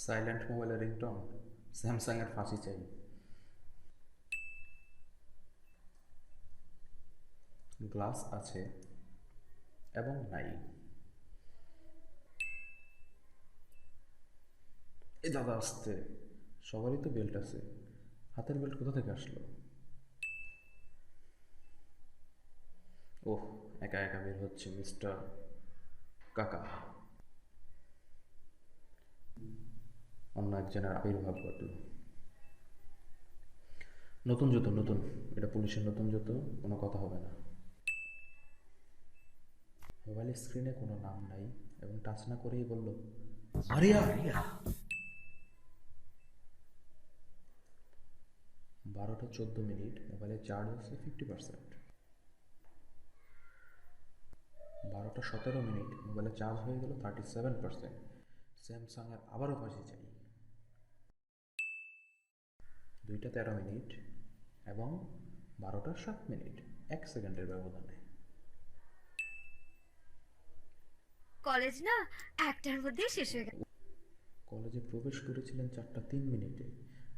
Silent মোবাইলের ringtone, স্যামসাংয়ের ফাঁসি চাই। গ্লাস আছে এবং নাই। এ দাদা আসতে, সবারই তো বেল্ট আছে, হাতের বেল্ট কোথা থেকে আসলো? ওহ, একা একা বের হচ্ছে মিস্টার কাকা। অন্য একজনের আবির্ভাব ঘটল। নতুন জুতো, নতুন, এটা পুলিশের নতুন জুতো, কোনো কথা হবে না। মোবাইলের স্ক্রিনে কোনো নাম নাই এবং টাচ না করেই বলল, মারিয়া। 12টা 14 মিনিট, মোবাইলের চার্জ আছে 50%। 12টা 17 মিনিট, মোবাইলের চার্জ হয়ে গেল 37%। স্যামসাংয়ের আবারও ফাঁসি চাই। 2টা 13 মিনিট এবং 12টা 7 মিনিট, 1 সেকেন্ডের ব্যবধানে। কলেজ না একটার মধ্যেই শেষ হয়ে গেল। কলেজে প্রবেশ করেছিলেন 4টা 3 মিনিটে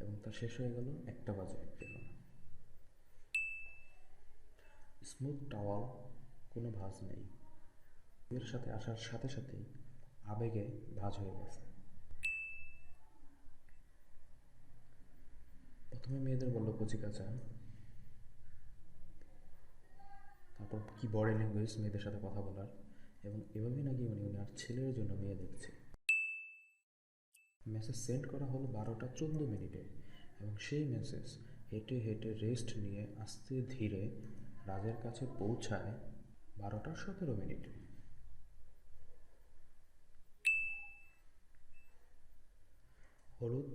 এবং তা শেষ হয়ে গেল 1টা বাজে। স্মুথ টাওয়াল, কোনো ভাঁজ নেই। এর সাথে আসার সাথে সাথেই আবেগে ভাঁজ হয়ে গেছে। প্রথমে মেয়েদের বলল কচি কাঁচা, তারপর কি বডি ল্যাঙ্গুয়েজ মেয়েদের সাথে কথা বলার, এবং এভাবেই নাকি উনি আর ছেলের জন্য মেয়ে দেখছে। মেসেজ সেন্ড করা হলো 12টা 14 মিনিটে এবং সেই মেসেজ হেঁটে হেঁটে রেস্ট নিয়ে আস্তে ধীরে রাজের কাছে পৌঁছায় 12টা 17 মিনিটে। হলুদ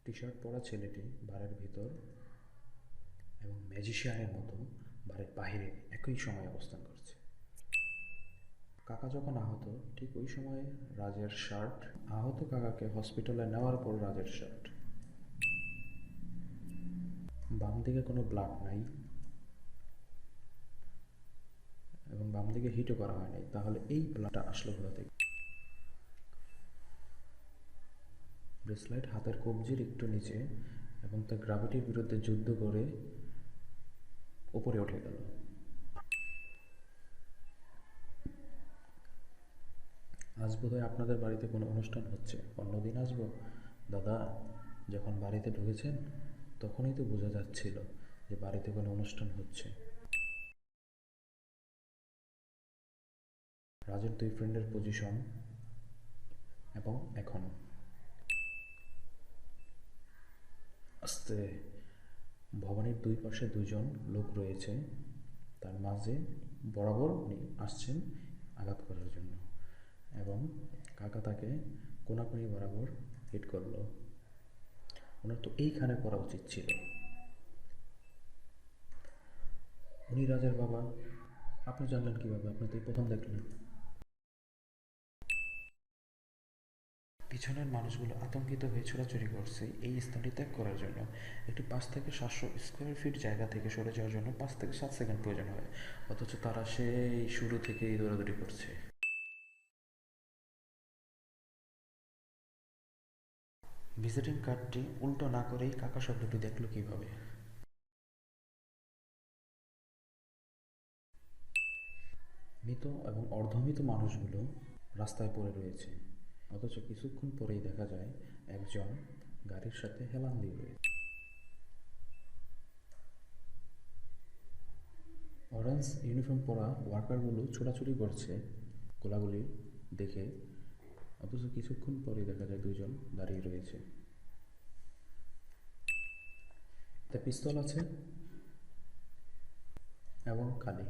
টি শার্ট পরা ছেলেটি বারের ভিতর এবং ম্যাজিশিয়ানের মতো বারের বাহিরে একই সময়ে অবস্থান করছে। কাকা যখন আহত, ঠিক ওই সময়ে রাজের শার্ট, আহত কাকাকে হসপিটালে নেওয়ার পর রাজের শার্ট। বাম দিকে কোনো ব্লাড নাই এবং বাম দিকে হিটও করা হয় নাই, তাহলে এই ব্লাডটা আসলো কোথা থেকে? ব্রেসলাইট হাতের কবজির একটু নিচে এবং তা গ্রাভিটির বিরুদ্ধে যুদ্ধ করে উপরে উঠে গেল। আজ বোধহয় আপনাদের বাড়িতে কোনো অনুষ্ঠান হচ্ছে, অন্যদিন আসবো। দাদা, যখন বাড়িতে ঢুকেছেন তখনই তো বোঝা যাচ্ছিল যে বাড়িতে কোনো অনুষ্ঠান হচ্ছে। রাজের দুই ফ্রেন্ডের পজিশন এবং এখন আস্তে, ভবানীর দুই পাশে দুজন লোক রয়েছে, তার মাঝে বরাবর উনি আসছেন আঘাত করার জন্য এবং কাকা তাকে কোনাকুনি বরাবর হিট করলো। ওনার তো এইখানে করা উচিত ছিল। উনি রাজের বাবা, আপনি জানলেন কীভাবে? আপনি তো এই প্রথম দেখলেন। পিছনের মানুষগুলো আতঙ্কিত হয়ে ছোড়াছুড়ি করছে এই স্থানটি ত্যাগ করার জন্য। একটি 5 থেকে 700 স্কোয়ার ফিট জায়গা থেকে সরে যাওয়ার জন্য 5 থেকে 7 সেকেন্ড প্রয়োজন হয়, অথচ তারা সেই শুরু থেকেই দৌড়াদৌড়ি করছে। ভিজিটিং কার্ডটি উল্টো না করেই কাকা শব্দটি দেখলো কিভাবে? মৃত এবং অর্ধমৃত মানুষগুলো রাস্তায় পড়ে রয়েছে, অথচ কিছুক্ষণ পরেই দেখা যায় একজন গাড়ির সাথে হেলান দিয়ে রয়েছে। অরেঞ্জ ইউনিফর্ম পরা ওয়ার্কারগুলো ছোটাছুটি করছে গোলাগুলি দেখে, অথচ কিছুক্ষণ পরেই দেখা যায় দুজন দাঁড়িয়ে রয়েছে। একটা পিস্তল আছে এবং কালি।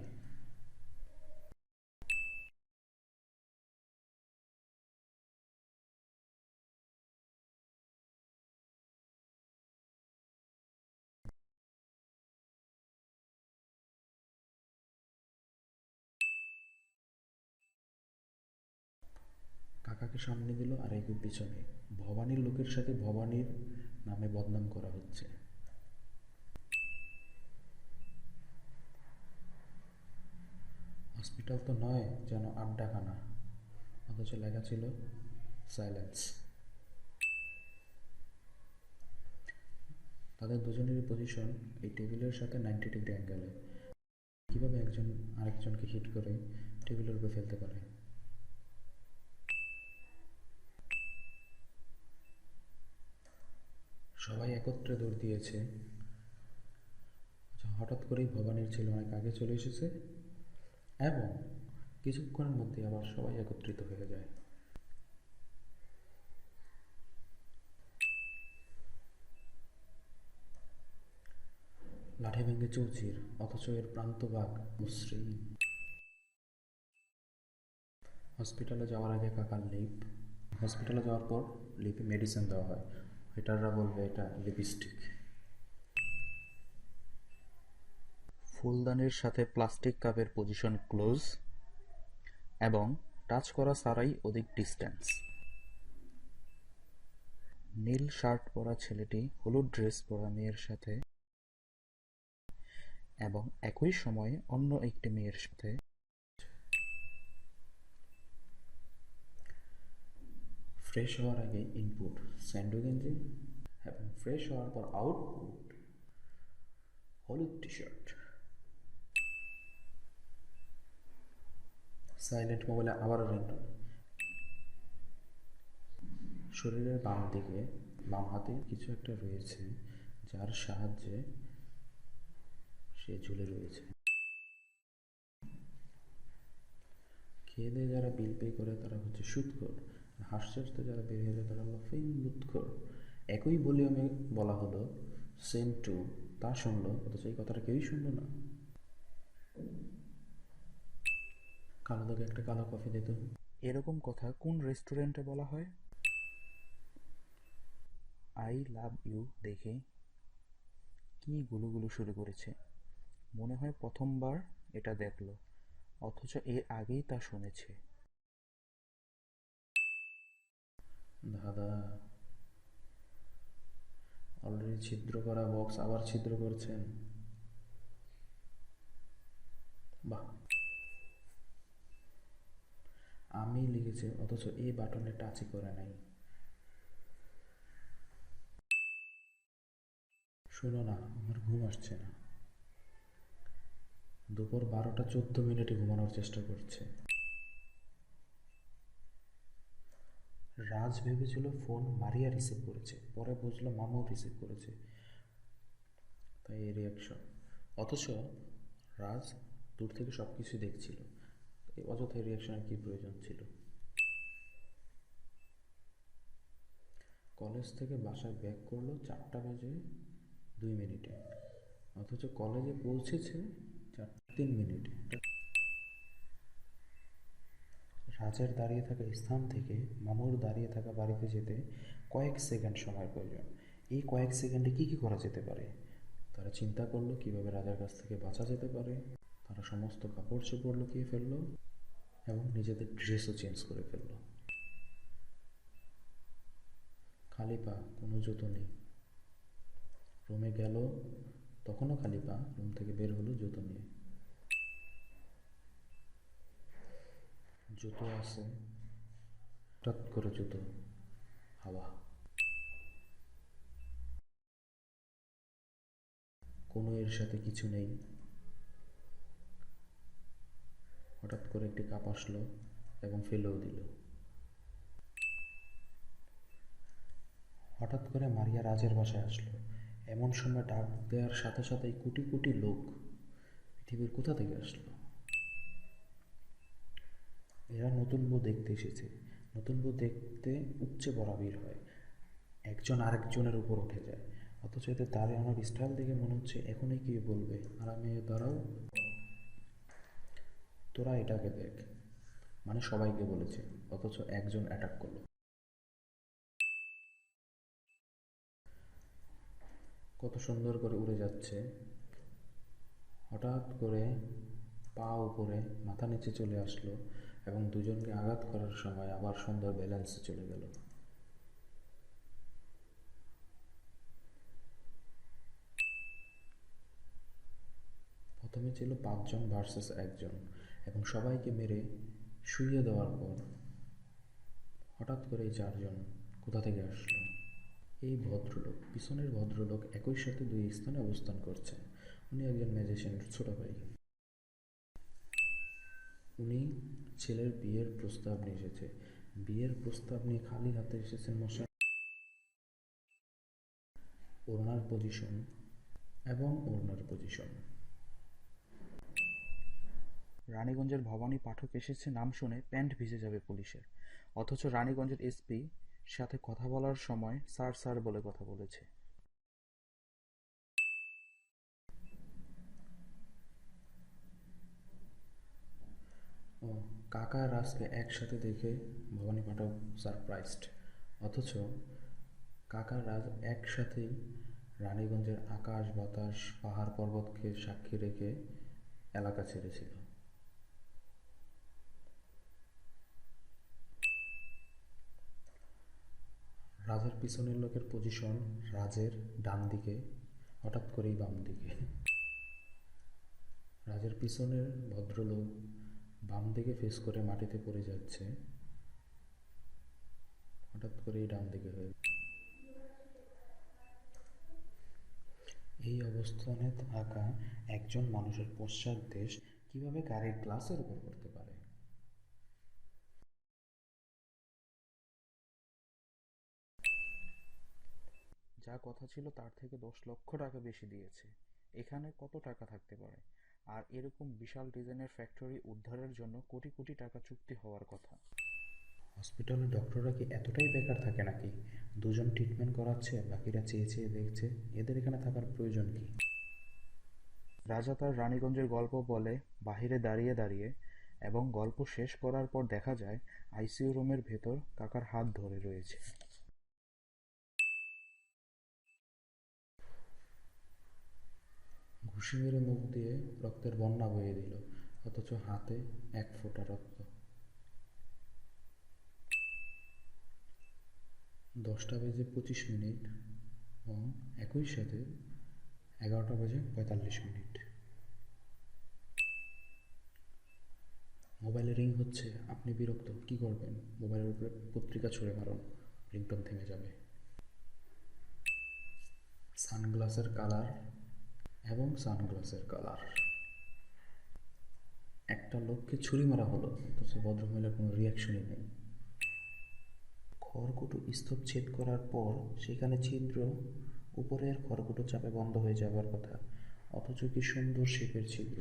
কাকাকে সামনে দিল আর একটু পিছনে। ভবানীর লোকের সাথে ভবানীর নামে বদনাম করা হচ্ছে। হসপিটাল তো নয়, যেন আড্ডাখানা, অথচ লেখা ছিল সাইলেন্স। তাদের দুজনেরই পজিশন এই টেবিলের সাথে 90 ডিগ্রি অ্যাঙ্গেলে। কীভাবে একজন আরেকজনকে হিট করে টেবিলের উপরে ফেলতে পারে? সবাই একত্রে দৌড় দিয়েছে। হঠাৎ করেই ভবানীর ছেলে অনেক আগে চলে এসেছে এবং কিছুক্ষণের মধ্যে আবার সবাই একত্রিত হয়ে যায়। লাঠি ভেঙে চৌচির, অথচ এর প্রান্তভাগ মসৃণ। হসপিটালে যাওয়ার আগে কাকার লিপ, হসপিটালে যাওয়ার পর লিপে মেডিসিন দেওয়া হয়। হেটাররা বলবে এটা লিপস্টিক। ফুলদানির সাথে প্লাস্টিক কাপের পজিশন ক্লোজ এবং টাচ করা ছাড়াই অধিক ডিস্টেন্স। নীল শার্ট পরা ছেলেটি হলুদ ড্রেস পরা মেয়ের সাথে এবং একই সময়ে অন্য একটি মেয়ের সাথে। ফ্রেশ হওয়ার আগে ইনপুট স্যান্ডো গেঞ্জি এবং ফ্রেশ হওয়ার পর আউটপুট হলুদ টি শার্ট। সাইলেন্ট মোবাইলে আবারও রিংটোন। শরীরের বাম দিকে বাম হাতে কিছু একটা রয়েছে যার সাহায্যে সে ঝুলে রয়েছে। খেয়ে দিয়ে যারা বিল পে করে তারা হচ্ছে সুদখোর, হাস্যস্ত যারা বের হয়ে যায় তারা হলো ফিল্মুৎখোর। একই ভলিউমে বলা হলো সেম টু, তা শুনলো অথচ এই কথাটা কেউই শুনলো না। কালো দাগে একটা কালো কফি দিত। এরকম কথা কোন রেস্টুরেন্টে বলা হয়? আই লাভ ইউ দেখে কি গুলুগুলু শুরু করেছে, মনে হয় প্রথমবার এটা দেখলো, অথচ এর আগেই তা শুনেছে। দাদা, অলরেডি ছিদ্র করা বক্স আবার ছিদ্র করছেন। বাহ, আমি লিখেছি অথচ এই বাটনে টাচই করে নাই। শোনো না, আমার ঘুম আসছে না। দুপুর 12টা 14 মিনিটে ঘুমানোর চেষ্টা করছে। রাজ ভেবেছিল ফোন মারিয়া রিসিভ করেছে, পরে বুঝলো মামু রিসিভ করেছে, তাই এই রিয়াকশন। অথচ রাজ দূর থেকে সব কিছু দেখছিল, এই অযথা রিয়াকশনের কী প্রয়োজন ছিল? কলেজ থেকে বাসায় ব্যাক করলো 4টা বেজে 2 মিনিটে, অথচ কলেজে পৌঁছেছে 4-3 মিনিটে। রাজের দাঁড়িয়ে থাকা স্থান থেকে মামুর দাঁড়িয়ে থাকা বাড়িতে যেতে কয়েক সেকেন্ড সময় প্রয়োজন। এই কয়েক সেকেন্ডে কী কী করা যেতে পারে? তারা চিন্তা করলো কীভাবে রাজার কাছ থেকে বাঁচা যেতে পারে। তারা সমস্ত কাপড় চোপড় লুকিয়ে ফেললো এবং নিজেদের ড্রেসও চেঞ্জ করে ফেললো। খালি পা, কোনো জুতো নেই। রুমে গেল, তখনও খালি পা, রুম থেকে বের হলো জুতো নিয়ে। জুতো আছে, হঠাৎ করে জুতো হাওয়া। কোনো এর সাথে কিছু নেই। হঠাৎ করে একটি কাপ আসলো এবং ফেলেও দিল। হঠাৎ করে মারিয়া রাজের বাসায় আসলো। এমন সময় ডাক দেওয়ার সাথে সাথেই কোটি কোটি লোক পৃথিবীর কোথা থেকে আসলো। এরা নতুন বউ দেখতে এসেছে। নতুন বউ দেখতে উপচে পড়া ভিড় হয়, একজন আরেকজনের উপর উঠে যায়, অথচ এদের দাঁড়ানোর স্টাইল দেখে মনে হচ্ছে এখনই কি বলবে, আর আমি দাঁড়াও, তোরা এটাকে দেখ, মানে সবাইকে বলেছে, অথচ একজন অ্যাটাক করলো। কত সুন্দর করে উড়ে যাচ্ছে, হঠাৎ করে পা উপরে মাথা নিচে চলে আসলো এবং দুজনকে আঘাত করার সময় আবার সুন্দর ব্যালেন্সে চলে গেল। প্রথমে ছিল 5 জন ভার্সেস 1 জন এবং সবাইকে মেরে শুইয়ে দেওয়ার পর হঠাৎ করে এই 4 জন কোথা থেকে আসলো? এই ভদ্রলোক, পিছনের ভদ্রলোক একই সাথে দুই স্থানে অবস্থান করছেন। উনি একজন ম্যাজিশিয়ানের ছোট ভাই। উনি ছেলের বিয়ের প্রস্তাব নিয়ে এসেছে। বিয়ের প্রস্তাব নিয়ে খালি হাতে এসেছেন মশাই। ওড়নার পজিশন এবং ওড়নার পজিশন। রানীগঞ্জের ভবানী পাঠক এসেছে নাম শুনে প্যান্ট ভিজে যাবে পুলিশের, অথচ রানীগঞ্জের এসপি সাথে কথা বলার সময় স্যার স্যার বলে কথা বলেছে। ও, কাকা রাজকে একসাথে দেখে ভবানী পাঠক সারপ্রাইজড। অথচ কাকা রাজ একসাথেই রানীগঞ্জের আকাশ বাতাস পাহাড় পর্বতকে সাক্ষী রেখে এলাকা ছেড়েছিল। রাজের পিছনের লোকের পজিশন রাজের ডান দিকে, হঠাৎ করেই বাম দিকে। রাজের পিছনের ভদ্রলোক বাম দিকে ফেস করে মাটিতে পড়ে যাচ্ছে, হঠাৎ করেই ডান দিকে হয়ে। এই অবস্থানে থাকা একজন মানুষের পশ্চাৎদেশ কিভাবে গাড়ির গ্লাসের উপর পড়তে পারে? যা কথা ছিল তার থেকে 10 লক্ষ টাকা বেশি দিয়েছে। এখানে কত টাকা থাকতে পারে? আর এরকম বিশাল ডিজাইনের ফ্যাক্টরি উদ্ধারের জন্য কোটি কোটি টাকা চুক্তি হওয়ার কথা। হসপিটালের ডক্টররা কি এতটাই বেকার থাকে নাকি? দুজন ট্রিটমেন্ট করাচ্ছে, বাকিরা চেয়ে চেয়ে দেখছে। এদের এখানে থাকার প্রয়োজন কি? রাজা তার রানীগঞ্জের গল্প বলে বাহিরে দাঁড়িয়ে দাঁড়িয়ে, এবং গল্প শেষ করার পর দেখা যায় আইসিইউ রুমের ভেতর কাকার হাত ধরে রয়েছে। ঘুষি মেরে মুখ দিয়ে রক্তের বন্যা বয়ে দিল, অথচ হাতে এক ফোঁটা রক্ত। 10টা বেজে 25 মিনিট এবং একই সাথে 11টা বেজে 45 মিনিট। মোবাইলে রিং হচ্ছে। আপনি বিরক্ত, কি করবেন? মোবাইলের উপরে পত্রিকা ছুঁড়ে মারুন, রিংটোন থেমে যাবে। সানগ্লাসের কালার এবং সানগ্লাসের কালার। একটা লোককে ছুরি মারা হলো, অথচ ভদ্রমহিলার কোনো রিয়াকশনই নেই। খড়কুটো স্তূপ ছেদ করার পর সেখানে ছিদ্র, উপরের খড়কুটো চাপে বন্ধ হয়ে যাবার কথা, অথচ কি সুন্দর শেপের ছিদ্র।